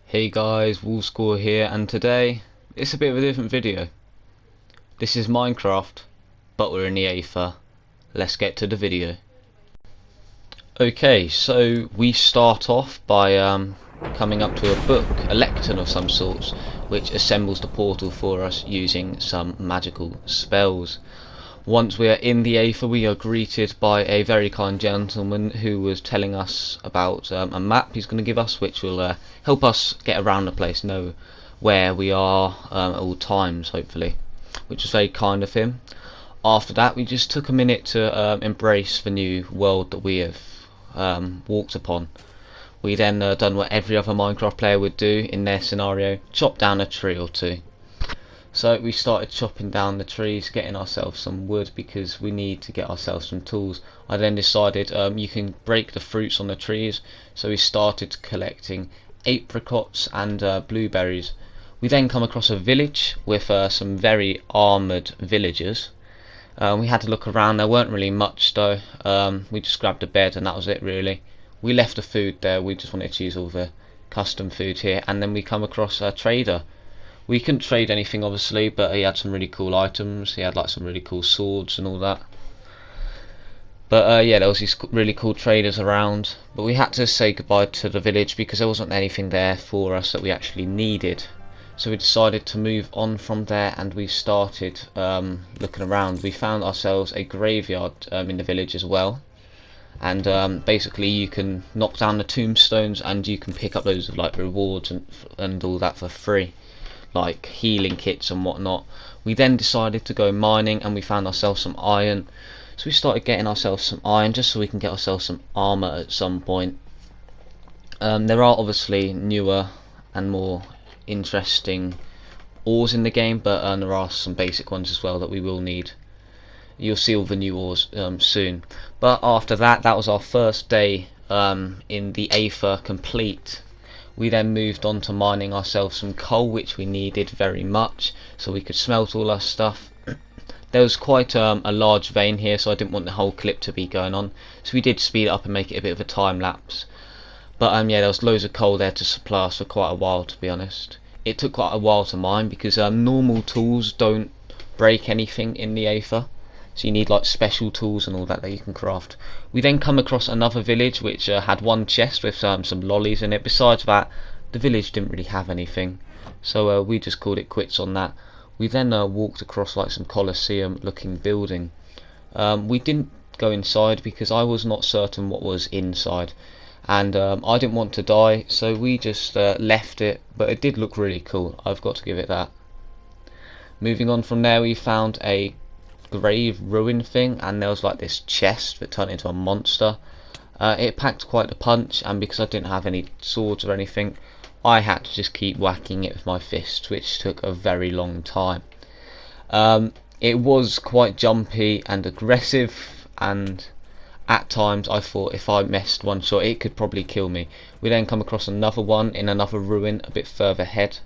Hey guys, Woolscore here, and today it's a bit of a different video. This is Minecraft, but we're in the Aether. Let's get to the video. Okay, so we start off by coming up to a book, a lectern of some sorts, which assembles the portal for us using some magical spells. Once we are in the Aether, we are greeted by a very kind gentleman who was telling us about a map he's going to give us, which will help us get around the place, know where we are at all times, hopefully, which was very kind of him. After that, we just took a minute to embrace the new world that we have walked upon. We then done what every other Minecraft player would do in their scenario, chop down a tree or two. So we started chopping down the trees, getting ourselves some wood because we need to get ourselves some tools. I then decided you can break the fruits on the trees, so we started collecting apricots and blueberries. We then come across a village with some very armoured villagers. We had to look around, there weren't really much though. We just grabbed a bed and that was it really. We left the food there, we just wanted to use all the custom food here, and then we come across a trader. We couldn't trade anything obviously, but he had some really cool items. He had like some really cool swords and all that. But yeah, there was these really cool traders around. But we had to say goodbye to the village because there wasn't anything there for us that we actually needed. So we decided to move on from there, and we started looking around. We found ourselves a graveyard in the village as well. And basically you can knock down the tombstones and you can pick up loads of like rewards and all that for free, like healing kits and whatnot. We then decided to go mining and we found ourselves some iron, so we started getting ourselves some iron just so we can get ourselves some armor at some point. There are obviously newer and more interesting ores in the game, but there are some basic ones as well that we will need. You'll see all the new ores soon. But after that, that was our first day in the Aether complete. We then moved on to mining ourselves some coal, which we needed very much so we could smelt all our stuff. There was quite a large vein here, so I didn't want the whole clip to be going on, so we did speed it up and make it a bit of a time lapse. But yeah, there was loads of coal there to supply us for quite a while, to be honest. It took quite a while to mine because normal tools don't break anything in the Aether, so you need like special tools and all that you can craft. We then come across another village which had one chest with some lollies in it. Besides that, the village didn't really have anything, so we just called it quits on that. We then walked across like some Colosseum looking building. We didn't go inside because I was not certain what was inside, and I didn't want to die, so we just left it, but it did look really cool, I've got to give it that. Moving on from there, we found a grave ruin thing, and there was like this chest that turned into a monster. It packed quite a punch, and because I didn't have any swords or anything, I had to just keep whacking it with my fists, which took a very long time. It was quite jumpy and aggressive, and at times I thought if I missed one shot it could probably kill me. We then come across another one in another ruin a bit further ahead.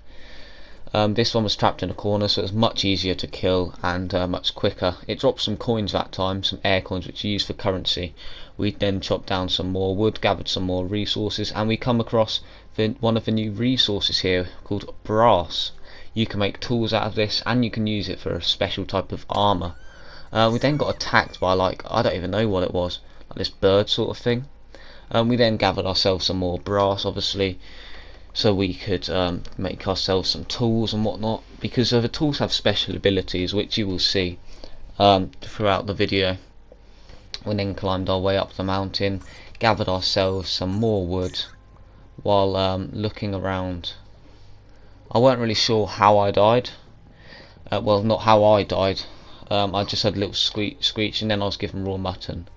This one was trapped in a corner, so it was much easier to kill and much quicker. It dropped some coins that time, some air coins which you use for currency. We then chopped down some more wood, gathered some more resources, and we come across one of the new resources here called brass. You can make tools out of this, and you can use it for a special type of armour. We then got attacked by like, I don't even know what it was, like this bird sort of thing. We then gathered ourselves some more brass, obviously, so we could make ourselves some tools and whatnot, because the tools have special abilities which you will see throughout the video. We then climbed our way up the mountain, gathered ourselves some more wood while looking around. I weren't really sure how I died. Well, not how I died, I just had a little screech and then I was given raw mutton.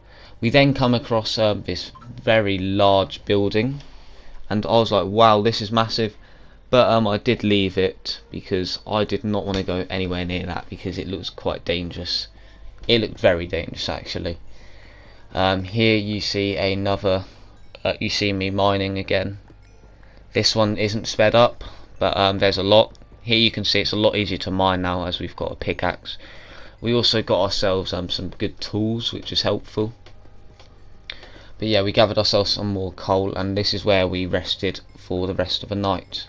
We then come across this very large building, and I was like, wow, this is massive, but I did leave it because I did not want to go anywhere near that because it looks quite dangerous. It looked very dangerous actually. Here you see another, you see me mining again. This one isn't sped up, but there's a lot. Here you can see it's a lot easier to mine now as we've got a pickaxe. We also got ourselves some good tools, which is helpful. But yeah, we gathered ourselves some more coal, and this is where we rested for the rest of the night.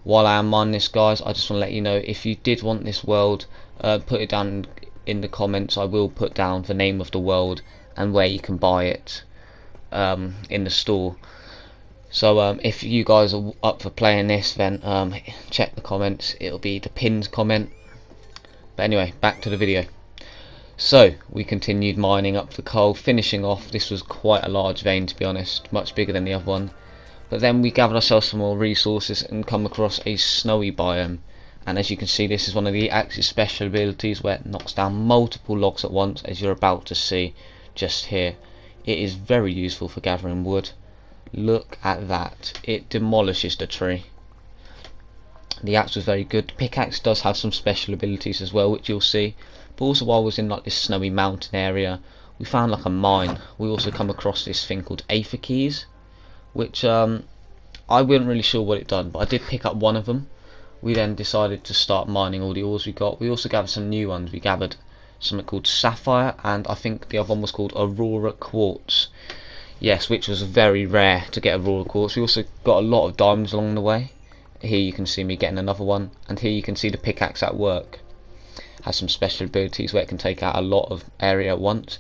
While I am mining this, guys, I just want to let you know, if you did want this world, put it down in the comments. I will put down the name of the world and where you can buy it in the store. So if you guys are up for playing this, then check the comments. It'll be the pinned comment. But anyway, back to the video. So we continued mining up the coal, finishing off. This was quite a large vein, to be honest, much bigger than the other one. But then we gathered ourselves some more resources and come across a snowy biome. And as you can see, this is one of the Axe's special abilities, where it knocks down multiple logs at once, as you're about to see just here. It is very useful for gathering wood. Look at that, it demolishes the tree. The axe was very good. The pickaxe does have some special abilities as well, which you'll see. But also, while I was in like this snowy mountain area, we found like a mine. We also come across this thing called Aether keys, which I wasn't really sure what it done, but I did pick up one of them. We then decided to start mining all the ores we got. We also gathered some new ones. We gathered something called sapphire, and I think the other one was called aurora quartz. Yes, which was very rare to get aurora quartz. We also got a lot of diamonds along the way. Here you can see me getting another one, and here you can see the pickaxe at work. Has some special abilities where it can take out a lot of area at once.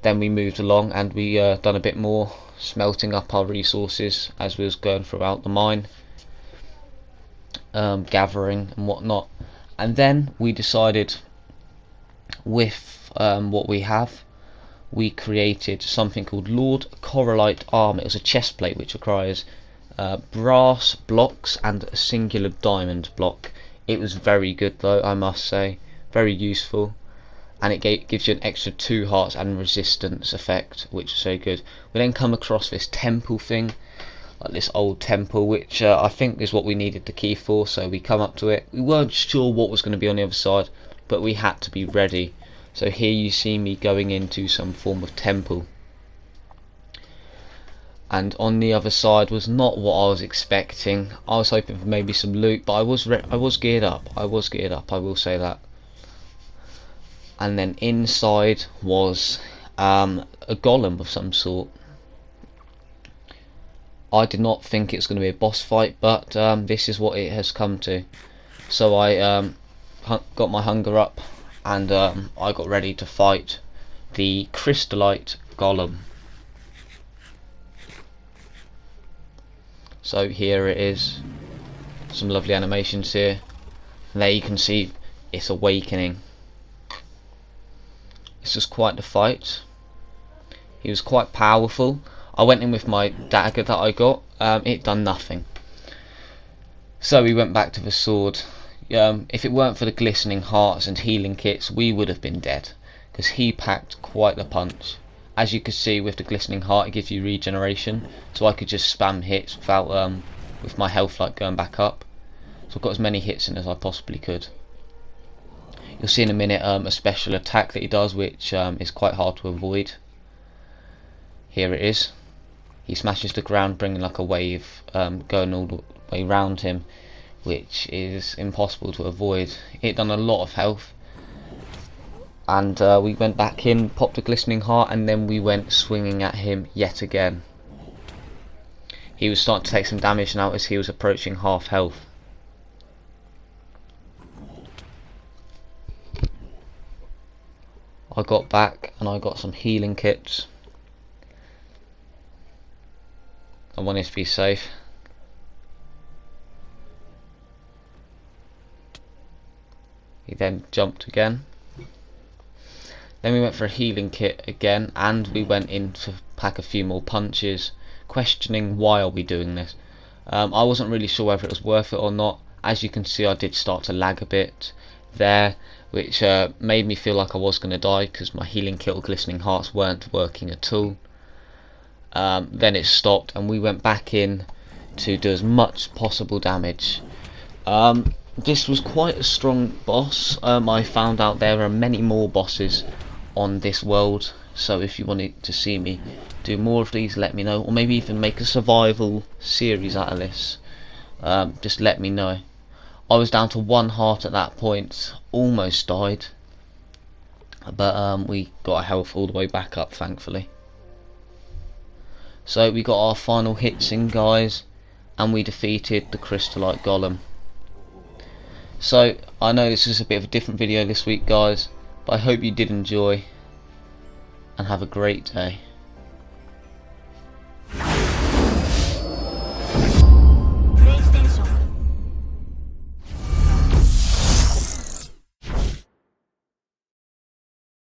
Then we moved along and we done a bit more smelting up our resources as we was going throughout the mine, gathering and whatnot. And then we decided, with what we have, we created something called Lord Corallite Armor. It was a chest plate which requires brass blocks and a singular diamond block. It was very good though, I must say, very useful. And it gives you an extra 2 hearts and resistance effect, which is very good. We then come across this temple thing, like this old temple, which I think is what we needed the key for. So we come up to it. We weren't sure what was going to be on the other side, but we had to be ready. So here you see me going into some form of temple, and on the other side was not what I was expecting. I was hoping for maybe some loot, but I was geared up. I will say that. And then inside was a golem of some sort. I did not think it was going to be a boss fight, but this is what it has come to. So I got my hunger up, and I got ready to fight the crystallite golem. So here it is, some lovely animations here, and there you can see it's awakening. This was quite the fight. He was quite powerful. I went in with my dagger that I got. It done nothing. So we went back to the sword. If it weren't for the glistening hearts and healing kits, we would have been dead, because he packed quite the punch. As you can see, with the glistening heart, it gives you regeneration, so I could just spam hits without with my health like going back up. So I've got as many hits in as I possibly could. You'll see in a minute a special attack that he does, which is quite hard to avoid. Here it is. He smashes the ground, bringing like a wave going all the way round him, which is impossible to avoid. It done a lot of health, and we went back in, popped a glistening heart, and then we went swinging at him yet again. He was starting to take some damage now as he was approaching half health. I got back and I got some healing kits. I wanted to be safe. He then jumped again. Then we went for a healing kit again, and we went in to pack a few more punches, questioning why are we doing this. I wasn't really sure whether it was worth it or not. As you can see, I did start to lag a bit there, which made me feel like I was going to die, because my healing kit or glistening hearts weren't working at all. Then it stopped, and we went back in to do as much possible damage. This was quite a strong boss. I found out there are many more bosses on this world, so if you wanted to see me do more of these, let me know, or maybe even make a survival series out of this. Just let me know. I was down to 1 heart at that point, almost died, but we got our health all the way back up, thankfully. So we got our final hits in, guys, and we defeated the crystallite golem. So I know this is a bit of a different video this week, guys, but I hope you did enjoy, and have a great day.